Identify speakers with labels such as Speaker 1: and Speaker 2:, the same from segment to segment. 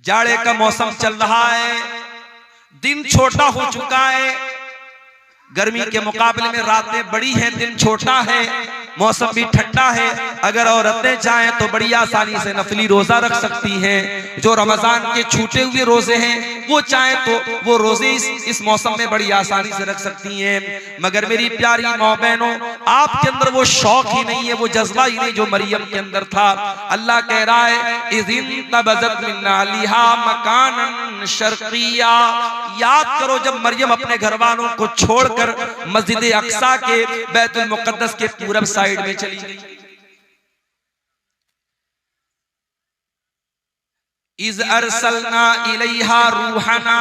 Speaker 1: जाड़े का मौसम चल रहा है, दिन छोटा हो चुका है। गर्मी के मुकाबले में रातें बड़ी हैं, दिन छोटा है, मौसम भी ठंडा है। अगर औरतें चाहें तो बड़ी आसानी से नफली रोजा रख सकती हैं। जो रमजान के छूटे हुए रोजे हैं वो चाहे तो वो रोजे इस मौसम में बड़ी आसानी से रख सकती हैं। मगर मेरी प्यारी माँ बहनों, आपके अंदर वो शौक ही नहीं है, वो जज्बा ही नहीं जो मरियम के अंदर था। अल्लाह कह रहा है इज़िन तबज़त मिन आलिहा मकानन शर्क़िया। याद करो जब मरियम अपने घर वालों को छोड़कर मस्जिद अक्सा के बैतुल मुक़द्दस के पूरब साइड में चली गई। इज़ अरसलना इलैहा रूहना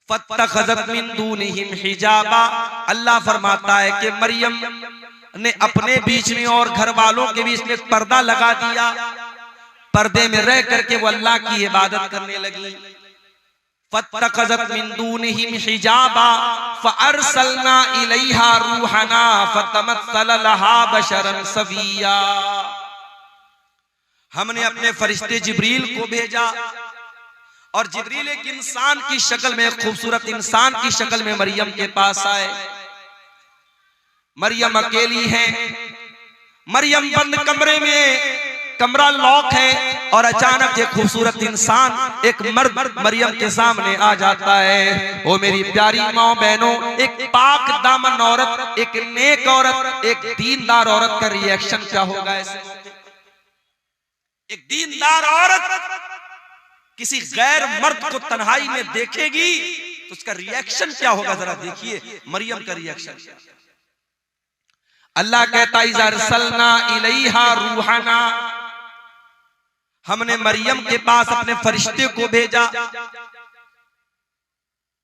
Speaker 1: फत्तखज़त मिन दूनिहिम हिजाबा। अल्लाह फरमाता है कि मरियम ने अपने बीच में और घर वालों के बीच में पर्दा लगा दिया। पर्दे में रह करके वो अल्लाह की इबादत करने लगी। फत्तखज़त मिन दूनिहिम हिजाबा फअरसलना इलैहा रूहना फतमस्सला लहा बशरन सविया। हमने अपने फरिश्ते जिब्रील को भेजा और जिब्रील एक इंसान की शक्ल में, खूबसूरत इंसान की शक्ल में मरियम के पास आए। मरियम अकेली है, मरियम बंद कमरे में, कमरा लॉक है और अचानक एक खूबसूरत इंसान, एक मर्द मरियम के सामने आ जाता है। ओ मेरी प्यारी माँ बहनों, एक पाक दामन औरत, एक नेक औरत, एक दीनदार औरत का रिएक्शन क्या होगा ऐसे? एक दीनदार औरत किसी गैर मर्द को तन्हाई में देखेगी तो उसका रिएक्शन क्या होगा? जरा देखिए मरियम का रिएक्शन। अल्लाह कहता है इज़ अरसलना इलैहा रूहना, हमने मरियम के पास अपने फरिश्ते को भेजा।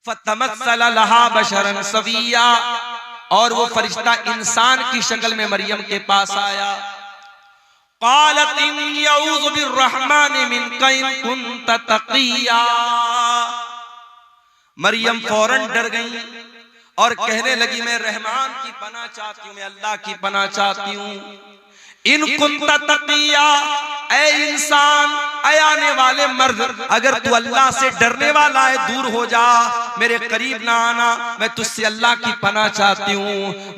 Speaker 1: फतमस्सला लहा बशरन सविया, और वो फरिश्ता इंसान की शक्ल में मरियम के पास आया। क़ालत इन्नी अऊज़ु बिर्रहमानि मिनका इन कुन्त तक़िया। मरियम फौरन डर गई और कहने लगी मैं रहमान की पनाह चाहती हूँ, मैं अल्लाह की पनाह चाहती हूँ। इन कुन्त तक़िया, ऐ इंसान, ऐ आने वाले मर्द, अगर तू अल्लाह से डरने वाला है दूर हो जा, मेरे करीब ना आना, मैं तुझसे अल्लाह की पनाह चाहती हूँ।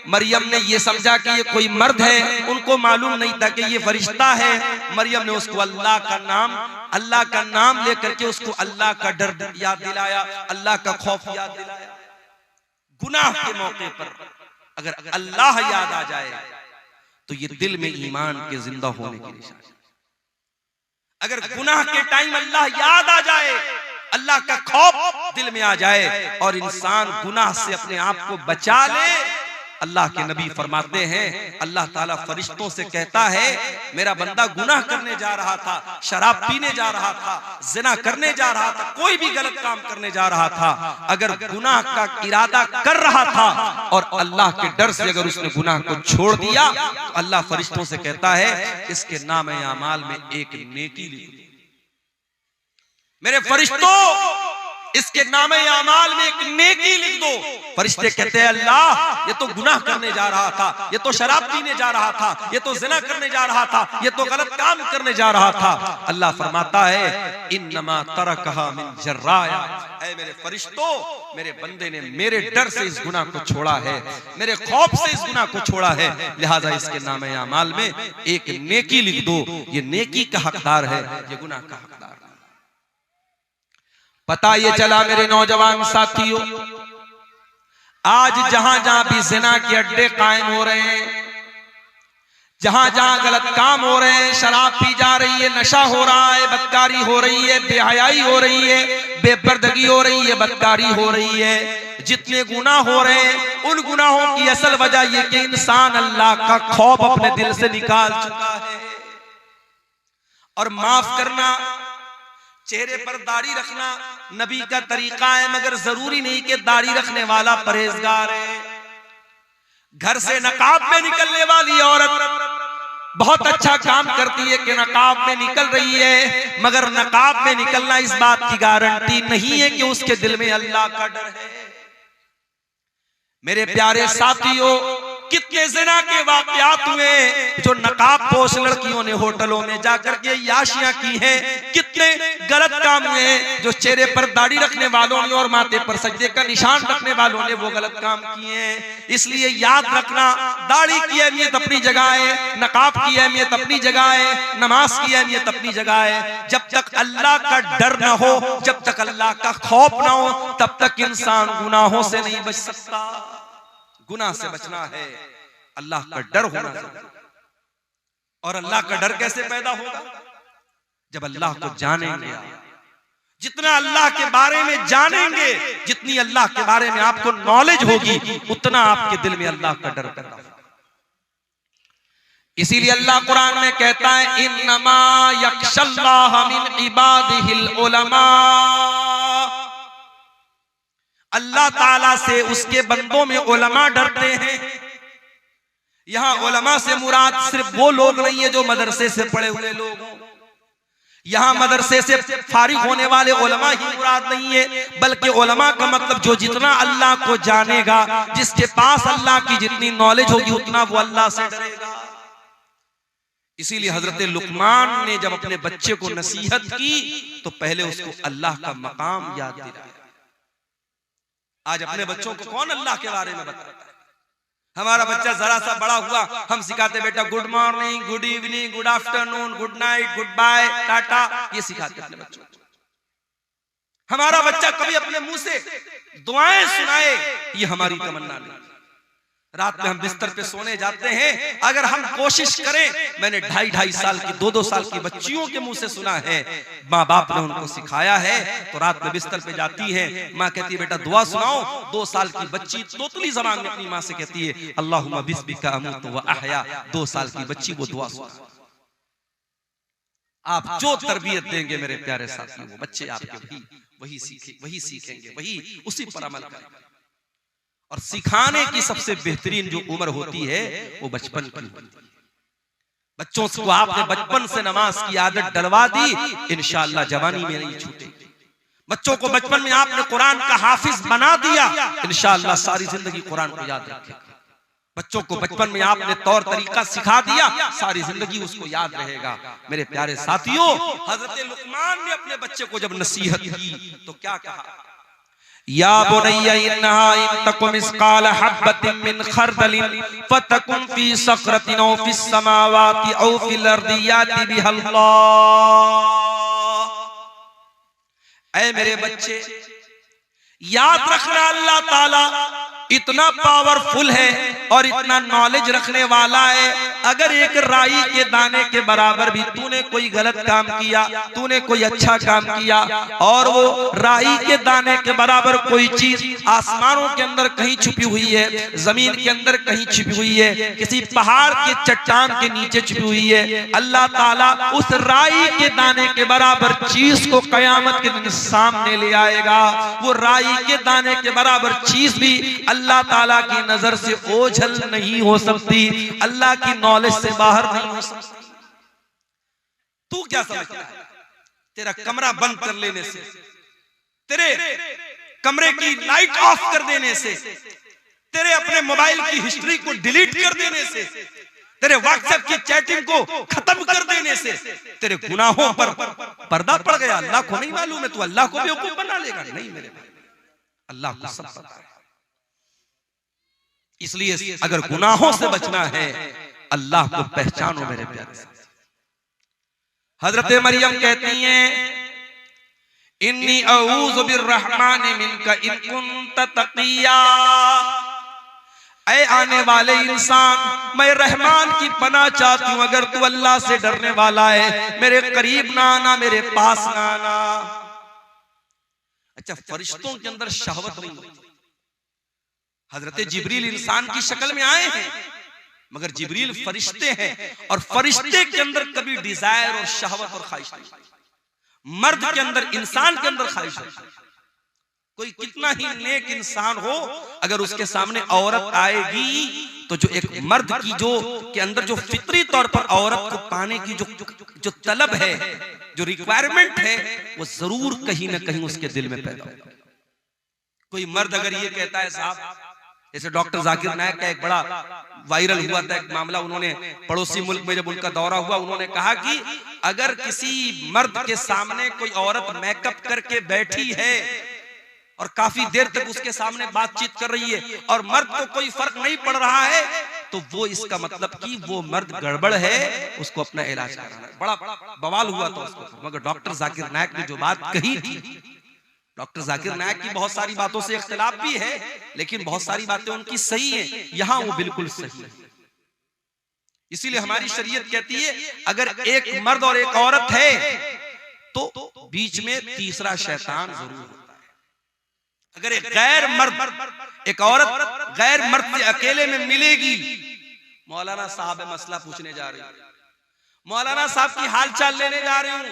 Speaker 1: मरियम ने ये समझा कि ये कोई मर्द है, उनको मालूम नहीं था कि ये फरिश्ता है। मरियम ने उसको अल्लाह का नाम लेकर के उसको अल्लाह का डर याद दिलाया, अल्लाह का खौफ याद दिलाया। गुनाह के मौके पर अगर अल्लाह याद आ जाए तो ये दिल में ईमान के जिंदा होने की निशानी। अगर गुनाह के टाइम अल्लाह याद आ जाए, अल्लाह का खौफ दिल में आ जाए और इंसान गुनाह से अपने आप को बचा ले, अल्लाह के नबी फरमाते हैं अल्लाह ताला फरिश्तों से कहता है मेरा बंदा गुनाह करने जा रहा था, शराब पीने जा रहा था, जिना करने जा रहा था, कोई भी गलत काम करने जा रहा था, अगर गुनाह का इरादा कर रहा था और अल्लाह के डर से अगर उसने गुनाह को छोड़ दिया तो अल्लाह फरिश्तों से कहता है इसके नाम अमाल में एक नेकी लिख दो। मेरे फरिश्तों, इसके नामे अमाल में एक नेकी लिख दो। फरिश्ते कहते हैं अल्लाह ये तो गुनाह करने जा रहा था, ये तो शराब पीने जा रहा था, ये तो जिना करने जा रहा था, ये तो गलत काम करने जा रहा था। अल्लाह फरमाता है इन्नमा तरकहा मिन जर्राया, ऐ मेरे फरिश्तों, मेरे बंदे ने मेरे डर से इस गुनाह को छोड़ा है, मेरे खौफ से इस गुनाह को छोड़ा है, लिहाजा इसके नामे अमाल में एक नेकी लिख दो। ये नेकी का हकदार है, ये गुनाह का हकदार। पता ये चला मेरे नौजवान साथियों, आज जहां जहां भी जिना के अड्डे कायम हो रहे हैं, जहां जहां गलत काम हो रहे हैं, शराब पी जा रही है, नशा हो रहा है, बदकारी हो रही है, बेहयाई हो रही है, बेपर्दगी हो रही है, बदकारी हो रही है, जितने गुनाह हो रहे हैं उन गुनाहों की असल वजह यह कि इंसान अल्लाह का खौफ अपने दिल से निकाल चुका है। और माफ करना, चेहरे पर दाढ़ी रखना नबी का तरीका है, मगर जरूरी नहीं कि दाढ़ी रखने वाला परहेजगार है। घर से नकाब में निकलने वाली औरत बहुत अच्छा काम करती है कि नकाब में निकल रही है, मगर नकाब में निकलना इस बात की गारंटी नहीं है कि उसके दिल में अल्लाह का डर है। मेरे प्यारे साथियों, कितने ज़िना के वाक़यात हुए जो नकाब पोश लड़कियों ने होटलों में जाकर के याशियां की हैं। कितने गलत काम हुए जो चेहरे पर दाढ़ी रखने वालों ने और माथे पर सजदे का निशान रखने वालों ने वो गलत काम किए हैं। इसलिए याद रखना, दाढ़ी की अहमियत अपनी जगह है, नकाब की अहमियत अपनी जगह है, नमाज की अहमियत अपनी जगह है। जब तक अल्लाह का डर न हो, जब तक अल्लाह का खौफ न हो, तब तक इंसान गुनाहों से नहीं बच सकता। गुनाह से बचना है, अल्लाह का डर होना चाहिए। और अल्लाह का डर कैसे पैदा होगा? जब अल्लाह को जानेंगे। जितना अल्लाह के बारे में जानेंगे, जितनी अल्लाह के बारे में आपको नॉलेज होगी, उतना आपके दिल में अल्लाह का डर पैदा होगा। इसीलिए अल्लाह कुरान में कहता है, इन्नमा यख्शल्लाह मिन इबादिहिल उलमा। अल्लाह ताला से उसके बंदों में उलमा डरते हैं। यहां उलमा से मुराद सिर्फ वो लोग नहीं है जो मदरसे से पढ़े हुए लोग हों। यहां मदरसे से फारिग होने वाले उलमा ही मुराद नहीं है, बल्कि उलमा का मतलब जो जितना अल्लाह को जानेगा, जिसके पास अल्लाह की जितनी नॉलेज होगी, उतना वो अल्लाह से डरेगा। इसीलिए हजरत लुकमान ने जब अपने बच्चे को नसीहत की तो पहले उसको अल्लाह का मकाम याद दिलाया। आज अपने बच्चों को कौन अल्लाह के बारे में बताता है? हमारा बच्चा जरा सा बड़ा हुआ, हम सिखाते बेटा good morning, good evening, good afternoon, good night, goodbye, tata, ये सिखाते अपने बच्चों को। हमारा बच्चा कभी अपने मुंह से दुआएं सुनाए, ये हमारी तमन्ना नहीं। रात में हम बिस्तर पे सोने जाते हैं, अगर हम कोशिश करें, मैंने 2.5 साल की 2-2 साल की बच्चियों के मुंह से सुना है, माँ बाप ने उनको सिखाया है, तो रात में बिस्तर पे जाती है, माँ कहती है बेटा दुआ सुनाओ। 2 साल की बच्ची तोतली ज़बान में अपनी माँ से कहती है अल्लाहुम्मा बिस्मिका अमूतु व अहया। 2 साल की बच्ची वो दुआ सुना। आप जो तरबियत देंगे मेरे प्यारे साथियों, वो बच्चे आपके वही सीखेंगे, वही उसी पर अमल करेंगे। और सिखाने की सबसे बेहतरीन जो उम्र होती है वो बचपन की होती है। बच्चों को आपने बचपन से नमाज की आदत डलवा दी, इंशाअल्लाह जवानी में नहीं छूटेगी। बच्चों को बचपन में आपने कुरान का हाफिज बना दिया, इंशाअल्लाह सारी जिंदगी कुरान को याद रखेगा। बच्चों को बचपन में आपने तौर तरीका सिखा दिया, सारी जिंदगी उसको याद रहेगा। मेरे प्यारे साथियों, हजरत लुकमान ने अपने बच्चे को जब नसीहत की तो क्या कहा? या बुनय्या इन्नहा इन तकुम मिस्काल हब्बतिन मिन खरदलिन फतकुन फी सखरतिन औ फिस समावाति औ फिल अर्दि याति बिहल्लाह। ऐ मेरे बच्चे, याद रखना अल्लाह ताला इतना पावरफुल है और इतना नॉलेज रखने वाला है। अगर एक राई के दाने के बराबर भी तूने कोई गलत काम किया, तूने कोई अच्छा काम किया, और वो राई के दाने के बराबर कोई चीज आसमानों के अंदर कहीं छुपी हुई है, जमीन के अंदर कहीं छुपी हुई है, किसी पहाड़ के चट्टान के नीचे छुपी हुई है, अल्लाह ताला उस राई के दाने के बराबर चीज को कयामत के दिन सामने ले आएगा। वो राई के दाने के बराबर चीज भी अल्लाह ताला की नजर से ओझल नहीं हो सकती, अल्लाह की नॉलेज से बाहर नहीं हो सकती। तू क्या समझता है? तेरा कमरा बंद कर लेने से, तेरे कमरे की लाइट ऑफ कर देने से, तेरे अपने मोबाइल की हिस्ट्री को डिलीट कर देने से, तेरे व्हाट्सएप की चैटिंग को खत्म कर देने से तेरे गुनाहों पर पर्दा पड़ गया। अल्लाह को नहीं मालूम है, तू अल्लाह को बेवकूफ बना लेगा? नहीं मेरे भाई, अल्लाह को सब पता है। इसलिए अगर गुनाहों से बचना है, अल्लाह को पहचानो मेरे प्यारे। हजरत मरियम कहती हैं इन्नी अऊज़ु बिर्रहमानि मिनका इन कुन्त तक़िया। ऐ आने वाले इंसान, मैं रहमान की पनाह चाहती हूं, अगर तू अल्लाह से डरने वाला है, मेरे करीब ना आना, मेरे पास ना आना। अच्छा, फरिश्तों के अंदर शहवत नहीं होती। हजरत जिब्रील इंसान की शक्ल में आए हैं, मगर जिब्रील फरिश्ते हैं, और फरिश्ते के अंदर कभी डिजायर और शहवत और ख्वाहिश नहीं। मर्द के अंदर, इंसान के अंदर ख्वाहिश है। कोई कितना ही नेक इंसान हो, अगर उसके सामने औरत आएगी तो जो एक मर्द की जो के अंदर जो फितरी तौर पर औरत को पाने की जो तलब है, जो रिक्वायरमेंट है, वो जरूर कहीं ना कहीं उसके दिल में पैदा होगा। कोई मर्द अगर ये कहता है साहब जैसे डॉक्टर जाकिर नायक का एक बड़ा वायरल हुआ था एक मामला, उन्होंने पड़ोसी मुल्क में जब उनका दौरा हुआ, उन्होंने कहा कि अगर किसी मर्द के सामने कोई औरत मेकअप करके बैठी है और काफी देर तक उसके सामने बातचीत कर रही है और मर्द को कोई फर्क नहीं पड़ रहा है, तो वो इसका मतलब कि वो मर्द गड़बड़ है, उसको अपना इलाज कराना है। बड़ा बवाल हुआ था उसको। मगर डॉक्टर जाकिर नायक ने जो बात कही थी, डॉक्टर जाकिर नायक की बहुत सारी बातों से इख्तिलाफ भी है, लेकिन बहुत सारी बातें उनकी सही है, यहां वो बिल्कुल सही है। इसीलिए हमारी शरीयत कहती है अगर एक मर्द और एक औरत है तो बीच में तीसरा शैतान जरूर होता है। अगर एक गैर मर्द एक औरत गैर मर्द से अकेले में मिलेगी, मौलाना साहब मसला पूछने जा रही हूं, मौलाना साहब की हालचाल लेने जा रही हूं,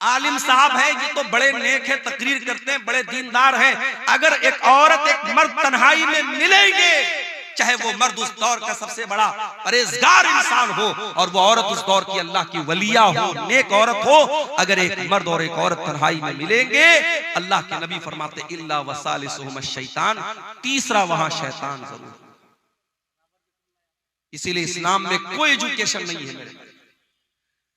Speaker 1: आलिम साहब है ये तो बड़े नेक है, तकरीर करते हैं, बड़े दीनदार हैं, अगर एक औरत एक मर्द तन्हाई में मिलेंगे, चाहे वो मर्द उस दौर का सबसे बड़ा परहेजगार इंसान हो और वो औरत उस दौर की अल्लाह की वलिया हो, नेक औरत हो, अगर एक मर्द और एक औरत तन्हाई में मिलेंगे, अल्लाह के नबी फरमाते इल्ला वसालिसुहुम शैतान, तीसरा वहां शैतान जरूर। इसीलिए इस्लाम में कोई एजुकेशन नहीं है मेरे।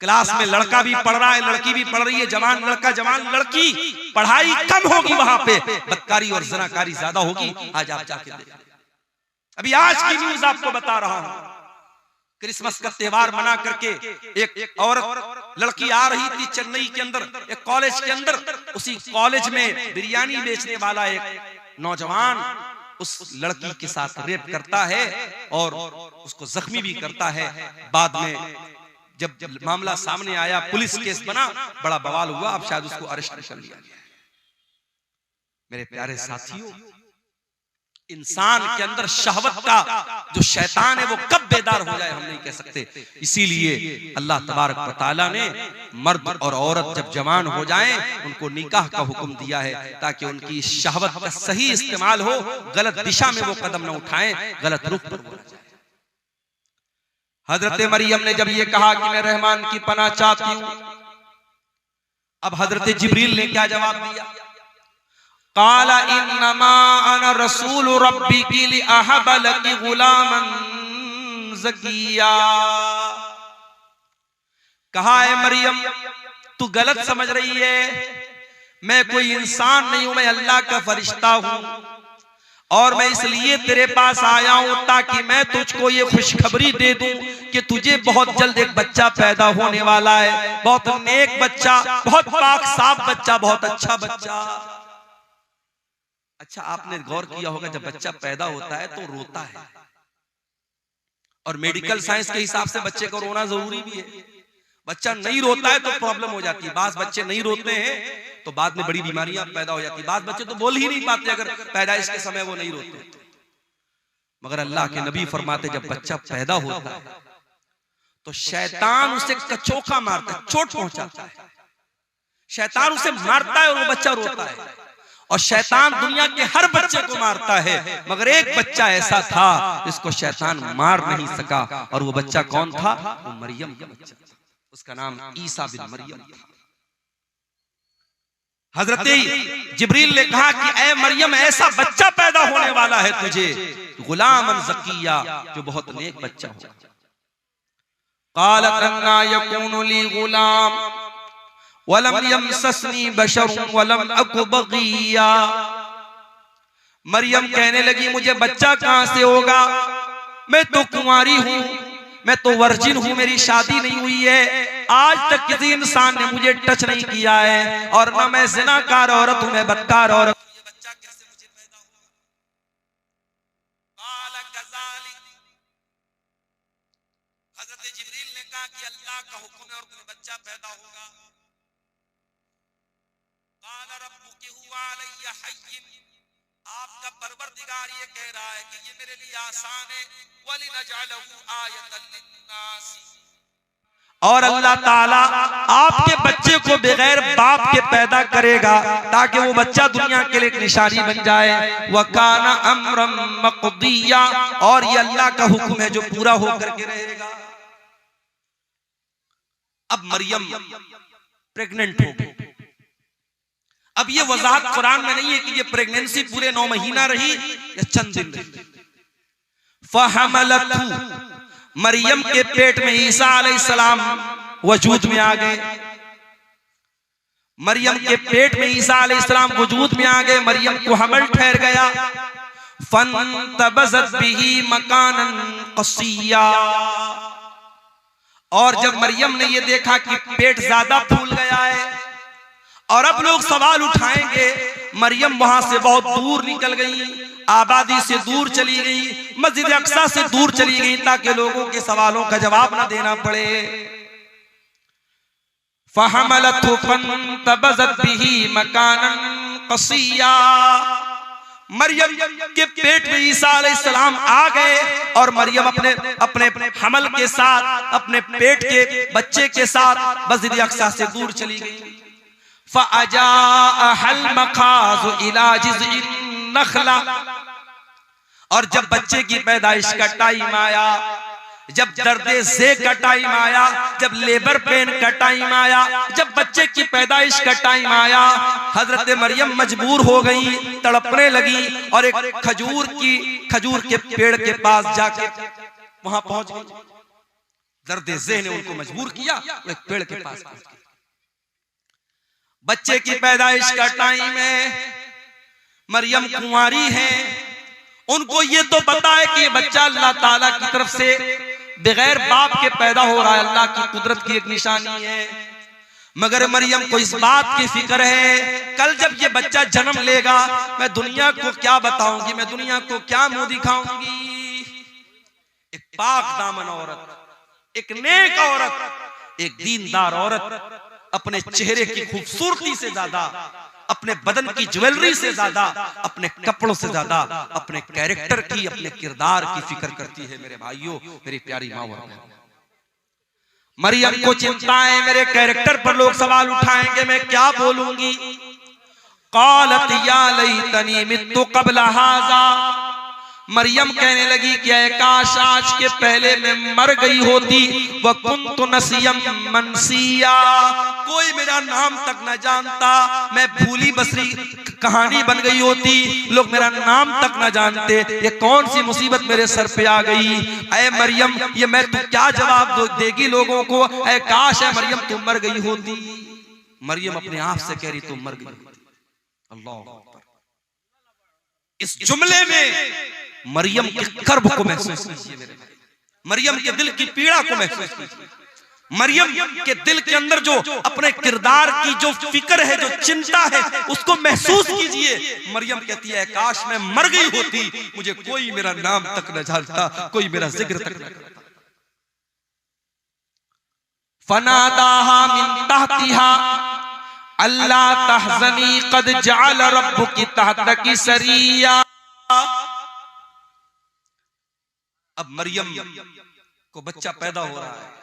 Speaker 1: क्लास में लड़का भी पढ़ रहा है, लड़की भी पढ़ रही है, जवान लड़का जवान लड़की, पढ़ाई कम होगी वहां पे, बदकारी और ज़नाकारी ज्यादा होगी। आज आप जाके देखिए, अभी आज की न्यूज आपको बता रहा हूं, क्रिसमस का त्योहार मना करके एक औरत लड़की आ रही थी चेन्नई के अंदर एक कॉलेज के अंदर, उसी कॉलेज में बिरयानी बेचने वाला एक नौजवान उस लड़की के साथ रेप करता है और उसको जख्मी भी करता है। बाद में जब मामला सामने आया, पुलिस केस बना, बड़ा बवाल हुआ, अब शायद उसको अरेस्ट कर लिया गया। मेरे प्यारे साथियों, इंसान के अंदर शहवत का जो शैतान है वो कब बेदार हो जाए हम नहीं कह सकते। इसीलिए अल्लाह तबारक व तआला ने मर्द और औरत जब जवान हो जाएं उनको निकाह का हुक्म दिया है ताकि उनकी शहवत का सही इस्तेमाल हो, गलत दिशा में वो कदम न उठाएं, गलत रुख पर न जाएं। हजरत मरियम ने जब ये कहा कि मैं रहमान की पनाह चाहती हूं, अब हजरत जिब्रील ने क्या जवाब दिया? काला इन्नमा अना रसूल रब्बिकी लिअहब लकी गुलामन ज़किया। कहा है मरियम तू गलत समझ रही है, मैं कोई इंसान नहीं हूं, मैं अल्लाह का फरिश्ता हूं और मैं इसलिए तेरे पास आया हूं ताकि मैं तुझको ये खुशखबरी दे दूं कि तुझे बहुत जल्द एक बच्चा पैदा होने वाला है, बहुत नेक बच्चा, बहुत पाक साफ बच्चा, बहुत अच्छा बच्चा। अच्छा, आपने गौर किया होगा जब बच्चा पैदा होता है तो रोता है, और मेडिकल साइंस के हिसाब से बच्चे को रोना जरूरी भी है। बच्चा नहीं रोता है तो प्रॉब्लम हो जाती है, बास बच्चे नहीं रोते हैं तो बाद में बड़ी बीमारियां पैदा हो जाती है। बास बच्चे तो बोल ही नहीं पाते अगर पैदाइश के समय वो नहीं रोते। मगर अल्लाह के नबी फरमाते जब बच्चा पैदा होता है तो शैतान उसे कचोका मारता है, चोट पहुंचाता है, शैतान उसे मारता है और वो बच्चा रोता है। और शैतान दुनिया के हर बच्चे को मारता है, मगर एक बच्चा ऐसा था जिसको शैतान मार नहीं सका, और वो बच्चा कौन था? वो मरियम का बच्चा था, उसका नाम ईसा बिन मरियम था। हजरत जिब्रील ने कहा कि ऐ मरियम ऐसा बच्चा पैदा होने वाला है तुझे, गुलामन ज़किया, जो बहुत नेक बच्चा हो। क़ालत अन्ना यकूनु ली गुलाम वलम यमससनी बशरुन वलम अकु बगिया। मरियम कहने लगी मुझे बच्चा कहां से होगा, मैं तो कुंवारी हूं, मैं तो वर्जिन हूं, मेरी शादी नहीं हुई है, आज तक किसी इंसान ने मुझे टच नहीं किया है, और ना मैं ज़िनाकार औरत हूं, मैं बदकार औरत। ये बच्चा कैसे मुझे पैदा हुआ? काला कज़ालिक, हज़रत जिब्रील ने कहा कि अल्लाह का हुक्म है और तुम्हें बच्चा पैदा होगा। आपका परवरदिगार ये कह रहा है कि ये मेरे लिए आसान है, वलिनजअलहु आयतन लिन्नास, और अल्लाह ताला आपके बच्चे को बगैर बाप के पैदा करेगा ताकि वो बच्चा दुनिया के लिए एक निशानी बन जाए। वकाना अम्रम मक़दिया, और ये अल्लाह का हुक्म है जो पूरा होकर के रहेगा। अब मरियम प्रेग्नेंट हो गई, अब ये वजाहत कुरान में नहीं है कि ये प्रेगनेंसी पूरे 9 महीना रही या चंद दिन रही। फहमलतहु, मरियम के पेट में ईसा अलैहिस्सलाम वजूद में आ गए। मरियम के पेट में ईसा अलैहिस्सलाम वजूद में आ गए। मरियम को हमल ठहर गया। फंतबज़त बिही मकानन क़सिया, और जब मरियम ने ये देखा कि पेट ज्यादा फूल गया है और अब लोग सवाल उठाएंगे, मरियम वहां से बहुत दूर निकल गई, आबादी से दूर चली गई, मस्जिद अक्सा से दूर चली गई ताकि लोगों के सवालों का जवाब ना देना पड़े। फहमलतहु फंतबज़त बिही मकानन क़सिया, मरियम के पेट में ईसा अलैहिस्सलाम आ गए और मरियम अपने अपने हमल के साथ, अपने पेट के बच्चे के साथ मस्जिद अक्सा से दूर चली गई। फ़अजाअहल मखाज़ु इला जिज़इन नख़ला, और जब बच्चे की पैदाइश का टाइम आया, जब दर्दे ज़े का टाइम आया, जब लेबर पेन का टाइम आया, जब बच्चे की पैदाइश का टाइम आया, हजरत मरियम मजबूर हो गई, तड़पने लगी और एक खजूर के पेड़ के पास जाके वहां पहुंच गई। दर्दे ज़े ने उनको मजबूर किया, एक पेड़ के पास पहुंच गई। बच्चे की पैदाइश का टाइम है, मरियम कुंवारी है, उनको ये तो पता है कि ये बच्चा अल्लाह ताला की तरफ से बगैर बाप के पैदा हो रहा है, अल्लाह की कुदरत की एक निशानी है। मगर मरियम को इस बात की फिक्र है, कल जब ये बच्चा जन्म लेगा मैं दुनिया को क्या बताऊंगी, मैं दुनिया को क्या मुंह दिखाऊंगी। एक पाक दामन औरत, एक नेक औरत, एक दीनदार औरत अपने चेहरे की खूबसूरती से ज्यादा, अपने बदन की ज्वेलरी से ज्यादा, अपने कपड़ों से ज्यादा अपने कैरेक्टर की, अपने किरदार की फिक्र करती है। मेरे भाइयों, मेरी प्यारी माँ, मरियम को चिंता है मेरे कैरेक्टर पर लोग सवाल उठाएंगे, मैं क्या बोलूंगी। क़ालत या लैतनी मित्तु क़ब्ल हाज़ा, मरियम कहने लगी कि काश आज के पहले मैं मर गई होती। व कुन्तु नसियम मनसिया, कोई मेरा नाम तक न जानता, मैं भूली बसरी कहानी बन गई होती, लोग मेरा नाम तक न जानते। ये कौन सी मुसीबत मेरे सर पे आ गई। ऐ मरियम, ये मैं तू क्या जवाब देगी लोगों को। ऐ काश है मरियम तुम मर गई होती। मरियम अपने आप से कह रही तुम मर गई होती। अल्लाह, इस जुमले में मरियम के कर्ब को महसूस कीजिए मेरे भाई, मरियम के दिल की पीड़ा को महसूस कीजिए, मरियम के दिल के अंदर जो अपने किरदार की जो फिक्र है, जो चिंता है, उसको महसूस कीजिए। मरियम कहती है काश मैं मर गई होती, मुझे कोई मेरा नाम तक न जानता, कोई मेरा जिक्र तक न करता। फनादाहा मिन तहतिहा अल्ला तहज़नी क़द जअल रब्बुकी तहतकी सरिया। अब मरियम को बच्चा पैदा हो रहा है।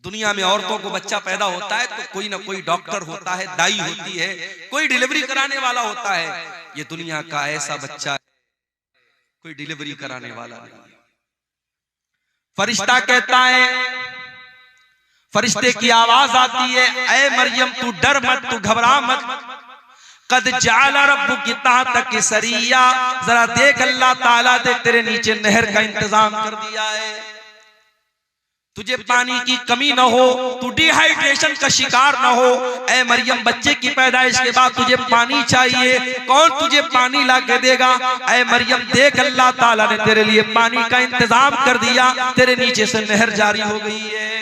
Speaker 1: दुनिया में औरतों को बच्चा पैदा होता है तो कोई ना कोई डॉक्टर होता है, दाई होती है, कोई डिलीवरी कराने वाला होता है। ये दुनिया का ऐसा बच्चा है, कोई डिलीवरी कराने वाला नहीं। फरिश्ता कहता है, फरिश्ते की आवाज आती है, ऐ मरियम तू डर मत, तू घबरा मत। कद जाला रब्बुकी तहतकी सरिया, जरा देख अल्लाह ताला ने तेरे नीचे नहर का इंतजाम कर दिया है, तुझे पानी की कमी न हो, तू डिहाइड्रेशन का शिकार न हो। ऐ मरियम, बच्चे की पैदाइश के बाद तुझे पानी चाहिए, कौन तुझे पानी ला के देगा। ऐ मरियम देख अल्लाह ताला ने तेरे लिए पानी का इंतजाम कर दिया, तेरे नीचे से नहर जारी हो गई है।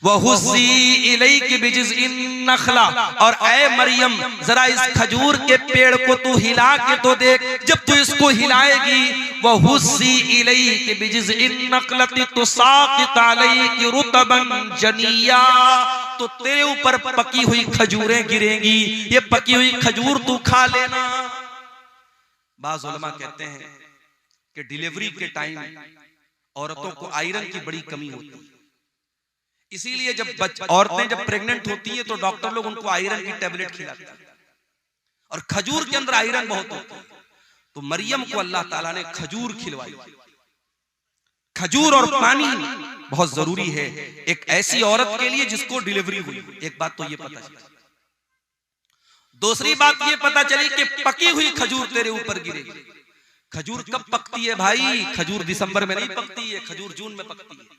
Speaker 1: वहुज़्ज़ी इलैकी बिजिज़इन नख़ला, और ऐ मरियम जरा इस खजूर के पेड़ को तू हिला के तो देख, जब तू इसको हिलाएगी, वहुज़्ज़ी इलैकी बिजिज़इन नख़लति तुसाक़ित अलैकी रुतबन जनिया, तो तेरे ऊपर पकी हुई खजूरें गिरेंगी, ये पकी हुई खजूर तू खा लेना। बाज़ उलमा कहते हैं कि डिलीवरी के टाइम औरतों को आयरन की बड़ी कमी होती है, इसीलिए जब औरतें जब प्रेग्नेंट होती हैं तो डॉक्टर लोग उनको आयरन की टेबलेट खिलाते हैं, और खजूर के अंदर आयरन बहुत होता है। तो मरियम को अल्लाह ताला ने खजूर खिलवाई। खजूर और पानी बहुत जरूरी है एक ऐसी औरत के लिए जिसको डिलीवरी हुई। एक बात तो ये पता चला, दूसरी बात ये पता चली कि पकी हुई खजूर तेरे ऊपर गिरेगी। खजूर कब पकती है भाई? खजूर दिसंबर में नहीं पकती है, खजूर जून में पकती है।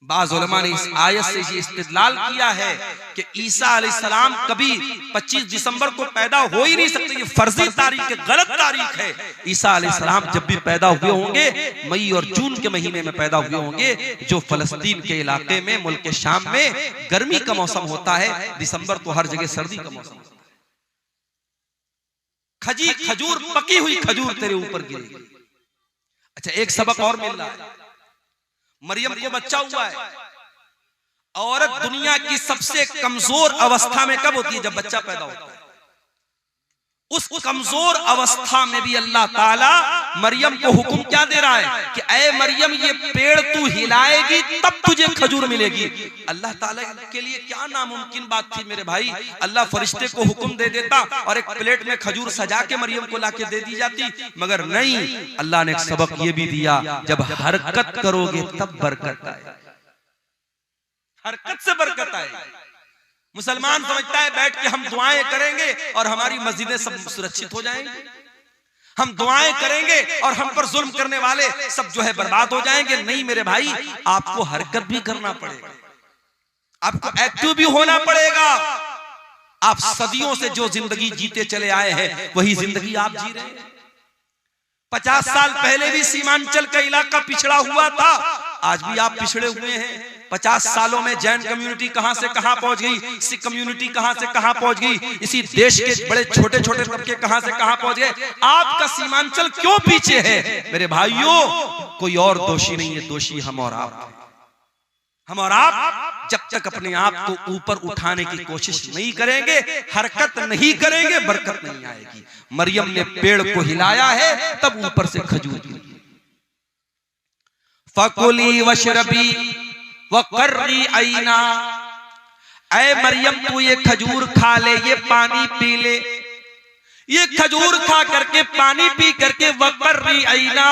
Speaker 1: बाज़ उलमा ने इस आयत से ये इस्तिदलाल किया है कि ईसा अलैहिस्सलाम कभी 25 दिसंबर को पैदा हो ही नहीं सकते। ये फर्जी तारीख है, गलत तारीख है। ईसा अलैहिस्सलाम जब भी पैदा हुए होंगे मई और जून के महीने में पैदा हुए होंगे, जो फलस्तीन के इलाके में मुल्क शाम में गर्मी का मौसम होता है। दिसंबर तो हर जगह सर्दी का मौसम होता है। खजूर पकी हुई खजूर तेरे ऊपर गिरेगी। अच्छा, एक सबक और मिल रहा है। मरियम को बच्चा हुआ है। औरत दुनिया की सबसे कमजोर अवस्था में कब होती है? जब बच्चा पैदा होता है। उस कमजोर अवस्था में भी अल्लाह ताला मरियम को हुक्म क्या दे रहा है कि ऐ मरियम, ये पेड़ तू हिलाएगी तब तुझे खजूर मिलेगी। अल्लाह ताला के लिए क्या नामुमकिन बात थी मेरे भाई। अल्लाह फरिश्ते को हुक्म दे देता और एक प्लेट में खजूर सजा के मरियम को लाके दे दी जाती, मगर नहीं। अल्लाह ने एक सबक ये भी दिया, जब हरकत करोगे तब बरकत आए। हरकत से बरकत आए। मुसलमान समझता है बैठ के हम दुआएं करेंगे और हमारी मस्जिदें सब सुरक्षित हो जाएंगी। हम दुआएं करेंगे और हम पर जुल्म करने वाले सब जो है बर्बाद हो जाएंगे। नहीं मेरे भाई, आपको हरकत भी करना पड़ेगा, आपको एक्टिव भी होना पड़ेगा। आप सदियों से जो जिंदगी जीते चले आए हैं वही जिंदगी आप जी रहे हैं। 50 साल पहले भी सीमांचल का इलाका पिछड़ा हुआ था, आज भी आप पिछड़े हुए हैं। 50 सालों में जैन कम्युनिटी कहां से कहां पहुंच गई, सिख कम्युनिटी कहां से कहां पहुंच गई, इसी देश के बड़े छोटे छोटे तबके कहां से कहां पहुंच गए। आपका सीमांचल क्यों पीछे है? मेरे भाइयों, कोई और दोषी नहीं है, दोषी हम और आप हैं। हम और आप जब तक अपने आप को ऊपर उठाने की कोशिश नहीं करेंगे, हरकत नहीं करेंगे, बरकत नहीं आएगी। मरियम ने पेड़ को हिलाया है तब ऊपर से खजूर गिरी। फकुली वशरबी वकर्री आईना, ऐ मरियम तू ये खजूर खा ले, ये पानी पी ले। ये खजूर खा करके पानी पी करके वकर्री आईना,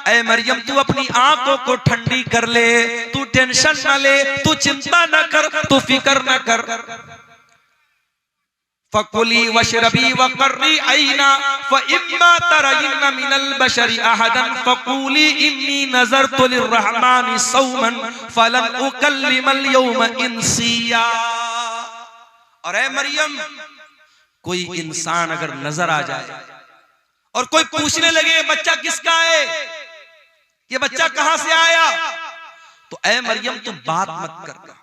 Speaker 1: ऐ मरियम तू अपनी आंखों को ठंडी कर ले। तू टेंशन न ले, तू चिंता न कर, तू फिक्र न कर। फकुली वशरबी वकर्री आईना फइम्मा तरयिन्ना मिनल बशरि अहदन फकुली इन्नी नज़रतु लिर्रहमानि सौमन फलन उकल्लिमल यौम इंसिया। और ऐ मरियम, कोई इंसान अगर नजर आ जाए और कोई पूछने लगे बच्चा किसका है, ये बच्चा कहां से आया, तो ऐ मरियम तू बात मत कर,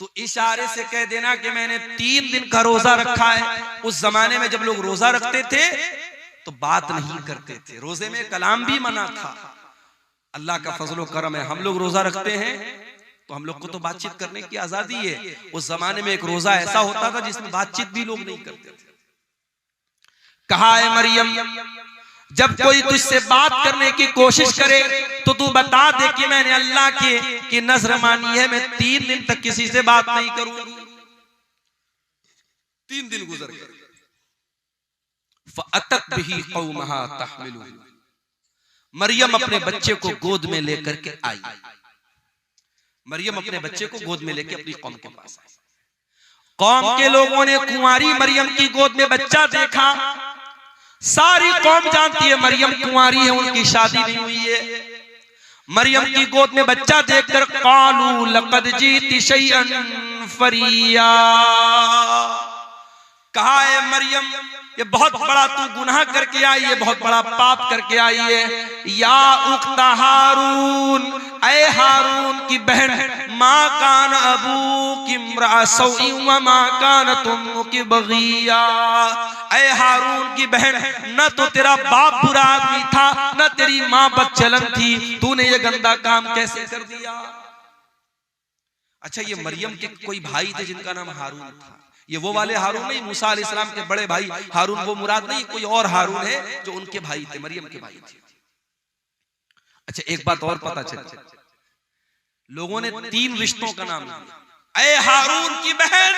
Speaker 1: तो इशारे से कह देना कि मैंने 3 दिन का रोजा रखा है। उस जमाने में जब लोग रोजा रखते थे तो बात नहीं करते थे, रोजे में कलाम भी मना था। अल्लाह का फजलो करम है, हम लोग रोजा रखते हैं तो हम लोग को तो बातचीत करने की आजादी है। उस जमाने में एक रोजा ऐसा होता था जिसमें बातचीत भी लोग नहीं करते थे। कहा है मरियम, जब कोई तुझसे बात करने की कोशिश करे तो तू बता दे कि मैंने अल्लाह की नजर मानी है, मैं 3 दिन तक किसी से बात नहीं करूंगी। 3 दिन गुजर गए। फअतत बिही कौमहा तहमिलु, मरियम अपने बच्चे को गोद में लेकर के आई। मरियम अपने बच्चे को गोद में लेकर अपनी कौम के पास आई। कौम के लोगों ने कुंवारी मरियम की गोद में बच्चा देखा। सारी कौम जानती है मरियम कुंवारी है, उनकी शादी नहीं हुई है। मरियम की गोद में बच्चा देखकर कालू लक़द जीती शैअन फरिया, कहा है मरियम ये बहुत बड़ा तू गुनाह करके आई है, बहुत बड़ा पाप करके आई है। या उख्ता हारून, ऐ हारून की बहन, माँ कान अबू की इम्रा सौई व माँ कान तुम की बगिया। ऐ हारून की बहन, न तो तेरा बाप बुरा आदमी था न तेरी माँ बदचलन थी, तूने ये गंदा काम कैसे कर दिया। अच्छा, ये मरियम के कोई भाई थे जिनका नाम हारून था। ये वो वाले हारून नहीं, मूसा अलैहिस्सलाम के बड़े भाई हारून, वो मुराद नहीं, कोई और हारून है जो उनके भाई थे, मरियम के भाई थे। अच्छा, एक बात और पता चली, लोगों ने 3 रिश्तों का नाम दिया। ऐ हारून की बहन,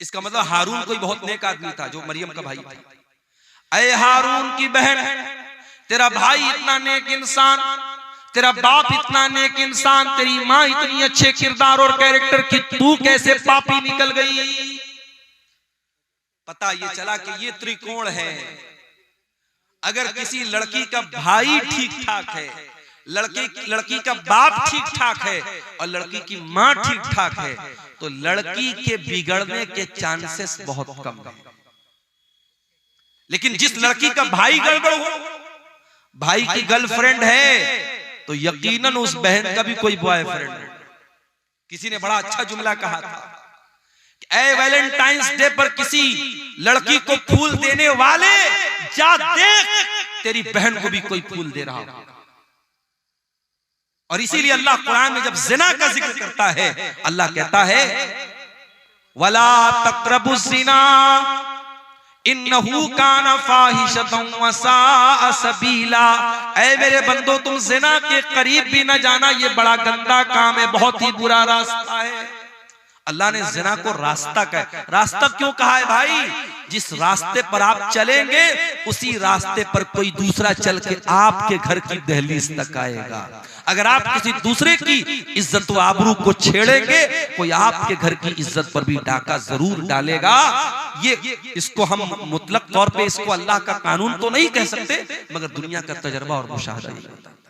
Speaker 1: इसका मतलब हारून कोई बहुत नेक आदमी था जो मरियम का भाई था। ऐ हारून की बहन, तेरा भाई इतना नेक इंसान, तेरा बाप इतना नेक इंसान, तेरी माँ इतनी अच्छे किरदार और कैरेक्टर की, तू कैसे पापी निकल गई। पता ये चला कि ये त्रिकोण है। अगर किसी लड़की का भाई ठीक ठाक है, लड़की का बाप ठीक ठाक है और लड़की की माँ ठीक ठाक है, तो लड़की के बिगड़ने के चांसेस बहुत कम है। लेकिन जिस लड़की का भाई गड़बड़ हो, भाई की गर्लफ्रेंड है, तो यकीनन उस बहन का भी कोई बॉयफ्रेंड है। किसी ने बड़ा अच्छा जुमला कहा था कि ऐ वैलेंटाइंस डे पर किसी लड़की को फूल देने वाले, जा देख तेरी बहन को भी कोई फूल दे रहा होगा। और इसीलिए अल्लाह कुरान में जब जिना का जिक्र करता है, अल्लाह कहता है वला तक़रबुज़ ज़िना इन्नहु काना फ़ाहिशतन व साअ सबीला। ऐ मेरे बंदो, तुम जिना के करीब भी न जाना, ये बड़ा गंदा काम है, बहुत ही बुरा रास्ता है। अल्लाह ने जिना को रास्ता कहा। रास्ता क्यों कहा है भाई? जिस रास्ते पर आप चलेंगे उसी रास्ते पर कोई दूसरा चल के आपके घर की दहलीज तक आएगा। अगर आप किसी दूसरे की इज्जत व आबरू को छेड़ेंगे, कोई आपके घर की इज्जत पर भी डाका जरूर डालेगा। ये इसको हम मुतलक तौर पे इसको अल्लाह का कानून तो नहीं कह सकते, मगर दुनिया का तजर्बा और मुशाहदा ही होता है।